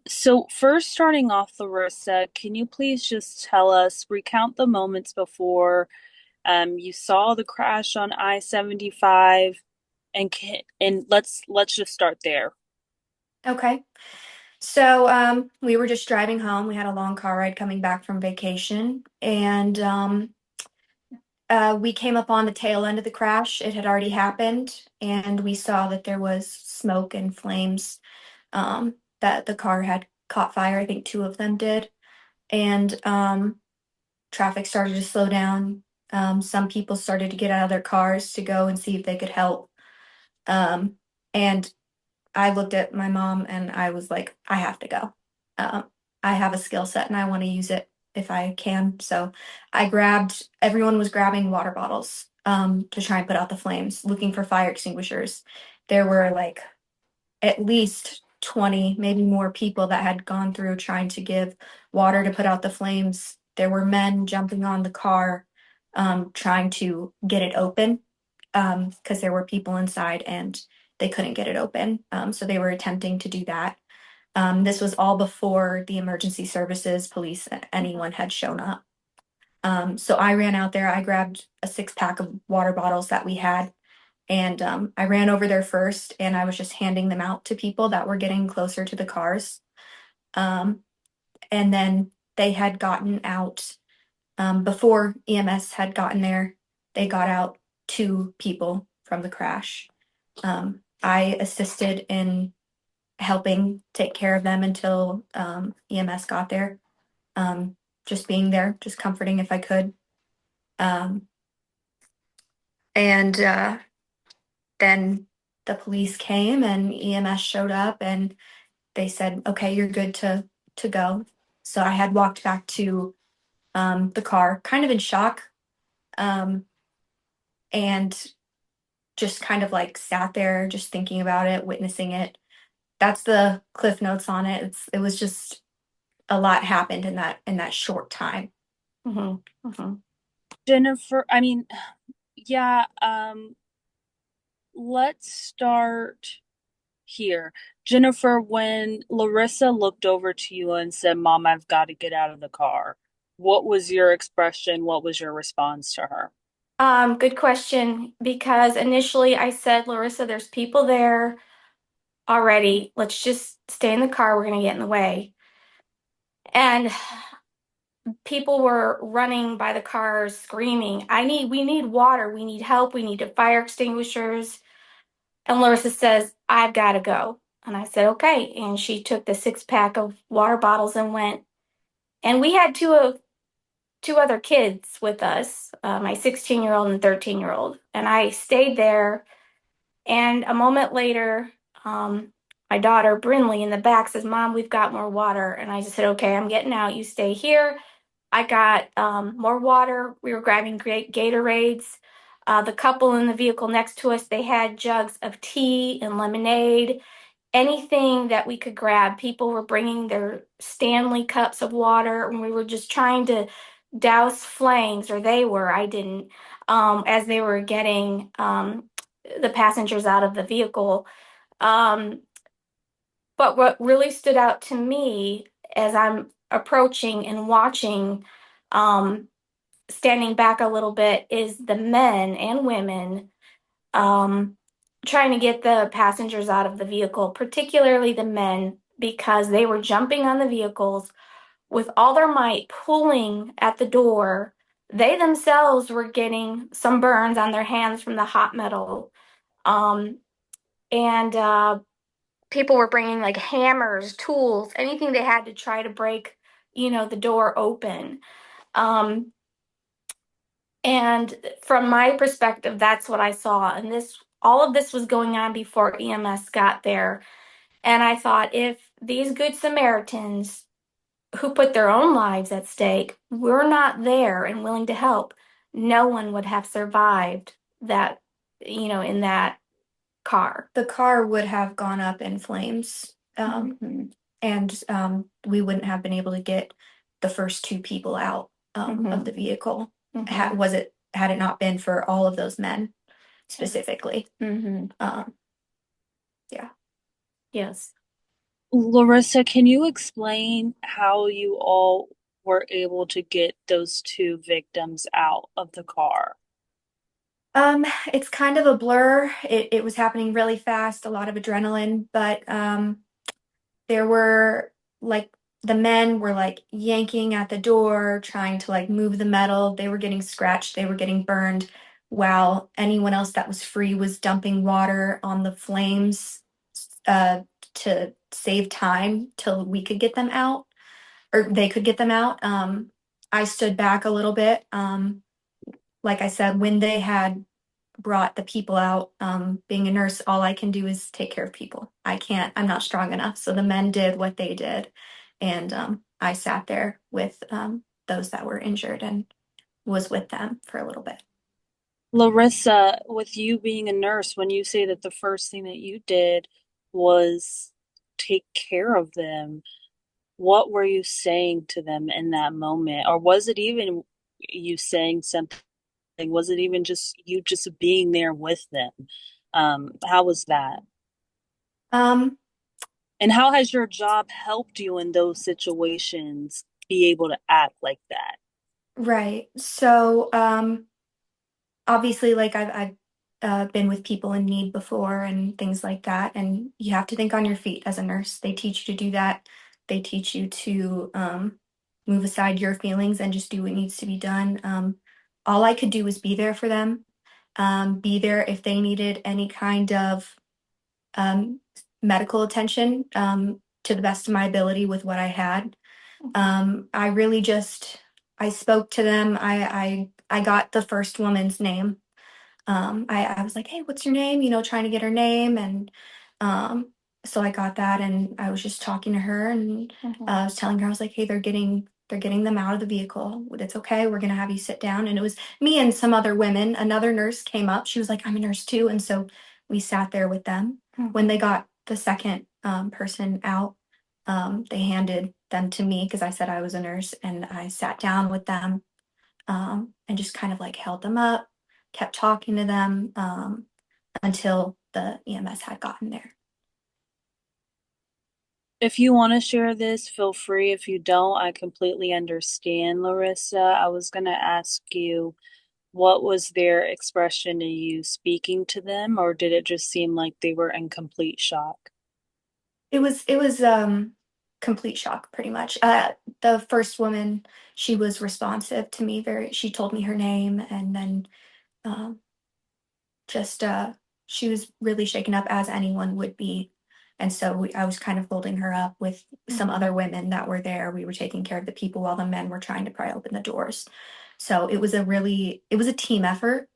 So first starting off, Larissa, can you please just tell us, recount the moments before you saw the crash on I-75 and let's just start there. Okay. So we were just driving home. We had a long car ride coming back from vacation, and we came up on the tail end of the crash. It had already happened, and we saw that there was smoke and flames, that the car had caught fire. I think two of them did. And traffic started to slow down. Some people started to get out of their cars to go and see if they could help. Um, and I looked at my mom and I was like, I have to go. Um, I have a skill set and I want to use it if I can. So everyone was grabbing water bottles to try and put out the flames, looking for fire extinguishers. There were like at least 20, maybe more people that had gone through trying to give water to put out the flames. There were men jumping on the car, trying to get it open, because there were people inside and they couldn't get it open. So they were attempting to do that. This was all before the emergency services, police, anyone had shown up. So I ran out there. I grabbed a six-pack of water bottles that we had, and I ran over there first, and I was just handing them out to people that were getting closer to the cars. Um, and then they had gotten out, before EMS had gotten there. They got out two people from the crash. I assisted in helping take care of them until EMS got there. Just being there, just comforting if I could. Um, and then the police came and EMS showed up and they said, okay, you're good to go. So I had walked back to the car, kind of in shock, um, and just kind of like sat there, just thinking about it, witnessing it. That's the cliff notes on it. It was just a lot happened in that short time. Hmm. Hmm. Jennifer, I mean, yeah, let's start here. Jennifer, when Larissa looked over to you and said, "Mom, I've got to get out of the car," what was your expression? What was your response to her? Good question. Because initially I said, Larissa, there's people there already. Let's just stay in the car. We're going to get in the way. And people were running by the cars screaming, we need water. We need help. We need fire extinguishers. And Larissa says, I've got to go. And I said, okay. And she took the six-pack of water bottles and went. And we had two other kids with us, my 16-year-old and 13-year-old. And I stayed there. And a moment later, my daughter Brinley in the back says, Mom, we've got more water. And I just said, okay, I'm getting out. You stay here. I got more water. We were grabbing great Gatorades. The couple in the vehicle next to us, they had jugs of tea and lemonade, anything that we could grab. People were bringing their Stanley cups of water, and we were just trying to douse flames, or they were, I didn't, as they were getting the passengers out of the vehicle. Um, but what really stood out to me as I'm approaching and watching, um, standing back a little bit, is the men and women um, trying to get the passengers out of the vehicle, particularly the men, because they were jumping on the vehicles with all their might, pulling at the door. They themselves were getting some burns on their hands from the hot metal. Um, and people were bringing like hammers, tools, anything they had to try to break, the door open. Um, and from my perspective, that's what I saw. And all of this was going on before EMS got there. And I thought, if these good Samaritans who put their own lives at stake were not there and willing to help, no one would have survived that, in that car. The car would have gone up in flames, and we wouldn't have been able to get the first two people out of the vehicle. Had it not been for all of those men specifically. Yeah. Yes. Larissa, can you explain how you all were able to get those two victims out of the car? Um, it's kind of a blur. It was happening really fast, a lot of adrenaline, but there were like the men were like yanking at the door, trying to like move the metal. They were getting scratched, they were getting burned, while anyone else that was free was dumping water on the flames uh to save time till we could get them out or they could get them out. I stood back a little bit. Like I said, when they had brought the people out. Being a nurse, all I can do is take care of people. I'm not strong enough. So the men did what they did. And I sat there with those that were injured and was with them for a little bit. Larissa, with you being a nurse, when you say that the first thing that you did was take care of them, what were you saying to them in that moment? Or was it even you saying something? Was it even just you just being there with them? How was that? Um, And how has your job helped you in those situations be able to act like that? right. So obviously, like I've been with people in need before and things like that, and you have to think on your feet as a nurse. They teach you to do that. They teach you to move aside your feelings and just do what needs to be done. All I could do was be there for them, be there if they needed any kind of um, medical attention to the best of my ability with what I had. I really just I spoke to them. I got the first woman's name. I was like, hey, what's your name? You know, trying to get her name. And um, so I got that and I was just talking to her and I was telling her, I was like, hey, they're getting them out of the vehicle. It's okay. We're going to have you sit down. And it was me and some other women. Another nurse came up. She was like, I'm a nurse too. And so we sat there with them. When they got the second person out, they handed them to me because I said I was a nurse and I sat down with them and just kind of like held them up, kept talking to them until the EMS had gotten there. If you want to share this, feel free. If you don't, I completely understand, Larissa. I was going to ask you, what was their expression to you speaking to them, or did it just seem like they were in complete shock? It was complete shock pretty much. The first woman, she was responsive to me very she told me her name and then um just she was really shaken up as anyone would be. And so I was kind of holding her up with some other women that were there. We were taking care of the people while the men were trying to pry open the doors. So it was a team effort.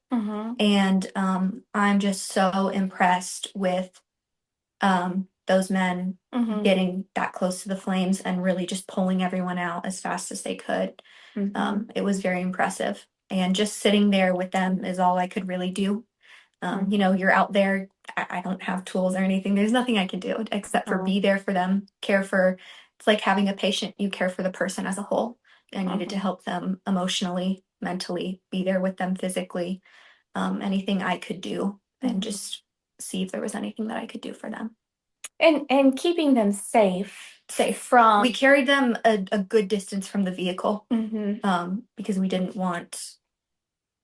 And I'm just so impressed with those men getting that close to the flames and really just pulling everyone out as fast as they could. It was very impressive. And just sitting there with them is all I could really do. You know, you're out there. I don't have tools or anything. There's nothing I can do except for be there for them, care for. It's like having a patient. You care for the person as a whole. I needed to help them emotionally, mentally, be there with them physically. Anything I could do, and just see if there was anything that I could do for them. And keeping them safe from. We carried them a good distance from the vehicle, because we didn't want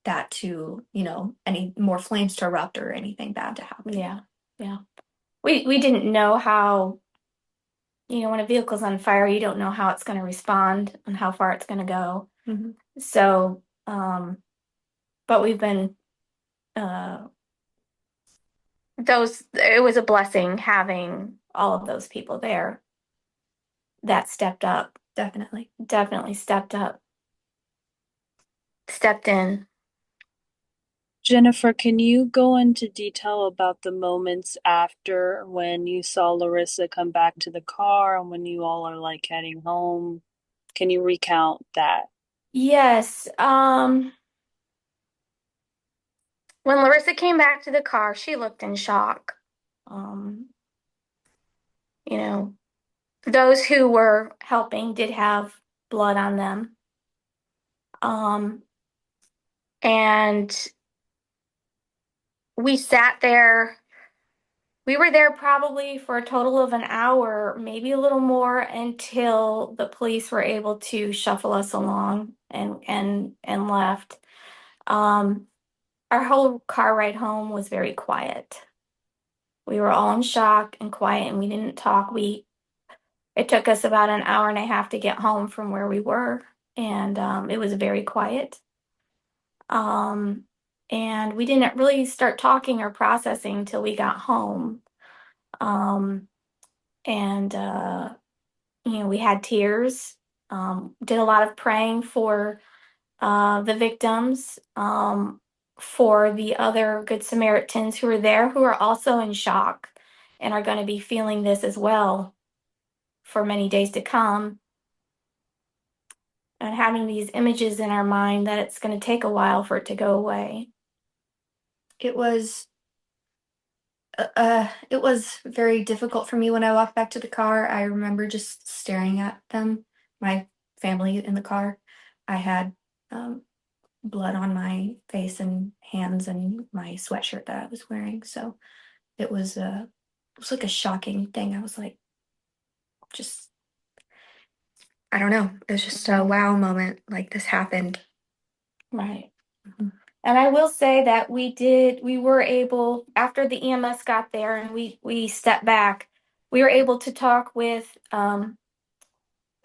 that to, you know, any more flames to erupt or anything bad to happen. Yeah, yeah. We didn't know how, you know, when a vehicle's on fire, you don't know how it's going to respond and how far it's going to go. So, but we've been, uh, it was a blessing having all of those people there that stepped up. Definitely. Definitely stepped up, stepped in. Jennifer, can you go into detail about the moments after when you saw Larissa come back to the car and when you all are like heading home? Can you recount that? Yes. When Larissa came back to the car, she looked in shock. Um, you know, those who were helping did have blood on them. Um, and we sat there We were there probably for a total of an hour, maybe a little more, until the police were able to shuffle us along and left. Um, our whole car ride home was very quiet. We were all in shock and quiet, and we didn't talk. We It took us about an hour and a half to get home from where we were, and it was very quiet. Um, and we didn't really start talking or processing until we got home. Um, and we had tears. Did a lot of praying for the victims, for the other Good Samaritans who were there, who are also in shock and are going to be feeling this as well for many days to come. And having these images in our mind that it's going to take a while for it to go away. It was it was very difficult for me when I walked back to the car. I remember just staring at them, my family in the car. I had um, blood on my face and hands and my sweatshirt that I was wearing. So it was like a shocking thing. I was like, just I don't know. It was just a wow moment. Like this happened. Right. And I will say that we were able, after the EMS got there and we stepped back, we were able to talk with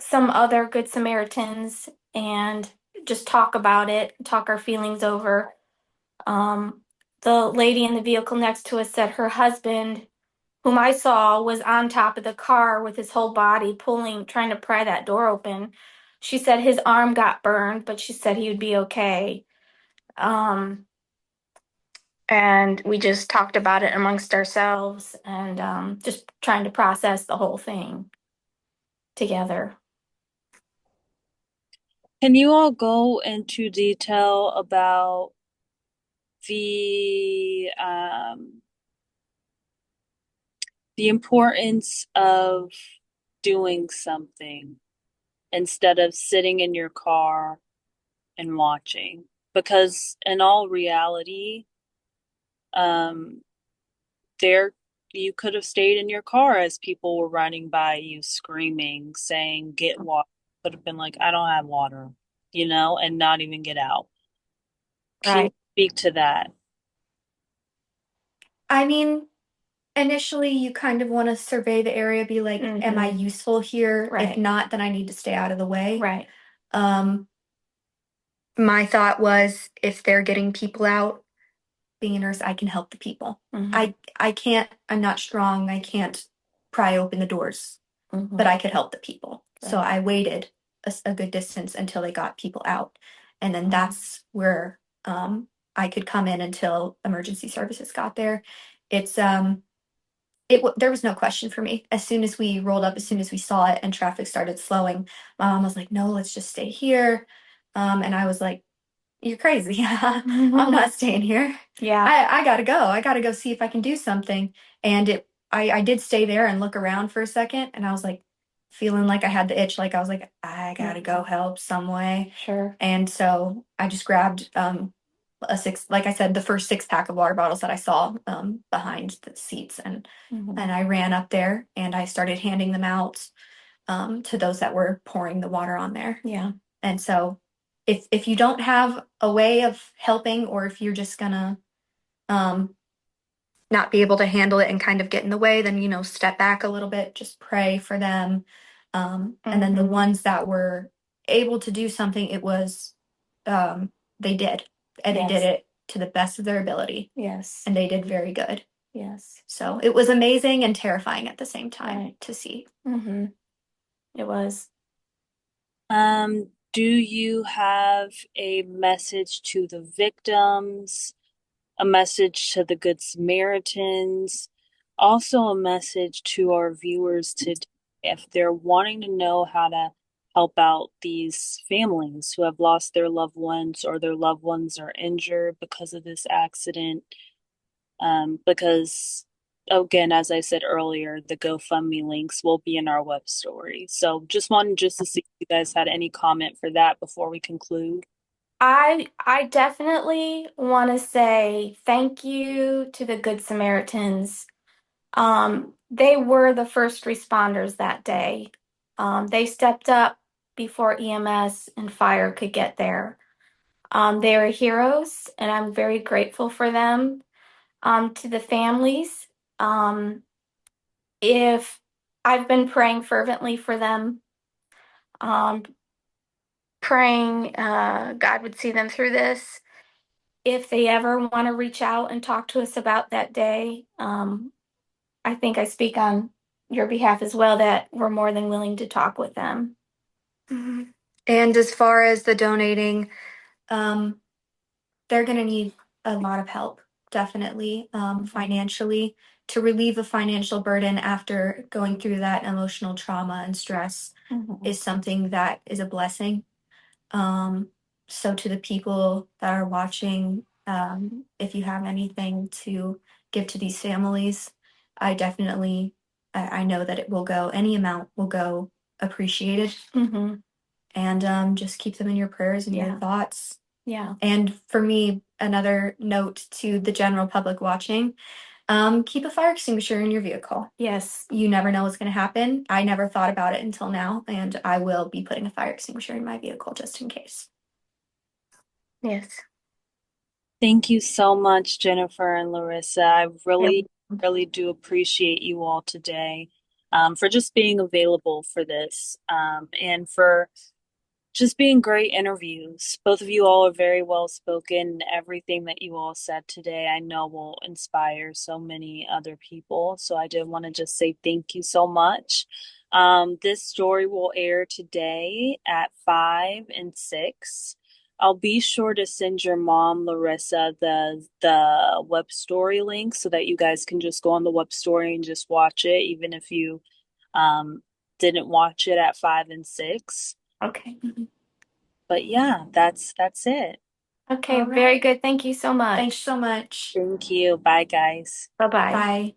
some other Good Samaritans and just talk about it, talk our feelings over. Um, the lady in the vehicle next to us said her husband, whom I saw, was on top of the car with his whole body pulling, trying to pry that door open. She said his arm got burned, but she said he would be okay. Um, and we just talked about it amongst ourselves and just trying to process the whole thing together. Can you all go into detail about the the importance of doing something instead of sitting in your car and watching? Because in all reality, um, there you could have stayed in your car as people were running by you screaming, saying, "Get water." Could have been like, "I don't have water," and not even get out. Can you Right. speak to that? I mean, initially you kind of want to survey the area, be like, am I Mm-hmm. useful here? If Right. not, then I need to stay out of the way. Right. Um, my thought was if they're getting people out, being a nurse, I can help the people. Mm-hmm. I can't, I'm not strong. I can't pry open the doors, Mm-hmm. but I could help the people. So Right. I waited a good distance until they got people out. And then that's where I could come in until emergency services got there. It's there was no question for me. As soon as we rolled up, as soon as we saw it and traffic started slowing, my mom was like, "No, let's just stay here." And I was like, "You're crazy. I'm not staying here. Yeah. I gotta go. I gotta go see if I can do something." And I did stay there and look around for a second, and I was like, feeling like I had the itch, like I was like, I gotta go help some way. Sure. And so I just grabbed a six, like I said, the first 6 pack of water bottles that I saw behind the seats, Mm-hmm. and I ran up there and I started handing them out to those that were pouring the water on there. Yeah. And so if you don't have a way of helping, or if you're just gonna um, not be able to handle it and kind of get in the way, then step back a little bit, just pray for them. And then the Mm-hmm. ones that were able to do something, it was they did, and they did Yes. it to the best of their ability, Yes. and they did very good. Yes. So it was amazing and terrifying at the same time Right. to see. Mm-hmm. It was. Do you have a message to the victims, a message to the Good Samaritans, also a message to our viewers today if they're wanting to know how to help out these families who have lost their loved ones or their loved ones are injured because of this accident? Because again, as I said earlier, the GoFundMe links will be in our web story. So just wanted just to see if you guys had any comment for that before we conclude. I definitely want to say thank you to the Good Samaritans They were the first responders that day. They stepped up before EMS and fire could get there. They were heroes, and I'm very grateful for them. To the families, um, if I've been praying fervently for them, um, praying God would see them through this. If they ever want to reach out and talk to us about that day, I think I speak on your behalf as well that we're more than willing to talk with them. Mhm. And as far as the donating, um, they're going to need a lot of help, definitely, financially, to relieve a financial burden after going through that emotional trauma and stress is something that is a blessing. Um, so to the people that are watching, if you have anything to give to these families, I definitely, I know that it will go, any amount will go appreciated. Mm-hmm. And just keep them in your prayers and your thoughts. Yeah. And for me, another note to the general public watching, keep a fire extinguisher in your vehicle. Yes. You never know what's going to happen. I never thought about it until now, and I will be putting a fire extinguisher in my vehicle just in case. Yes. Thank you so much, Jennifer and Larissa. I Yep. really do appreciate you all today, for just being available for this, and for just being great interviews. Both of you all are very well spoken. Everything that you all said today, I know will inspire so many other people. So I did want to just say thank you so much. This story will air today at 5 and 6. I'll be sure to send your mom, Larissa, the web story link so that you guys can just go on the web story and just watch it, even if you um, didn't watch it at 5 and 6. Okay. But yeah, that's it. Okay, All very right. good. Thank you so much. Thanks so much. Thank you. Bye, guys. Bye-bye. Bye.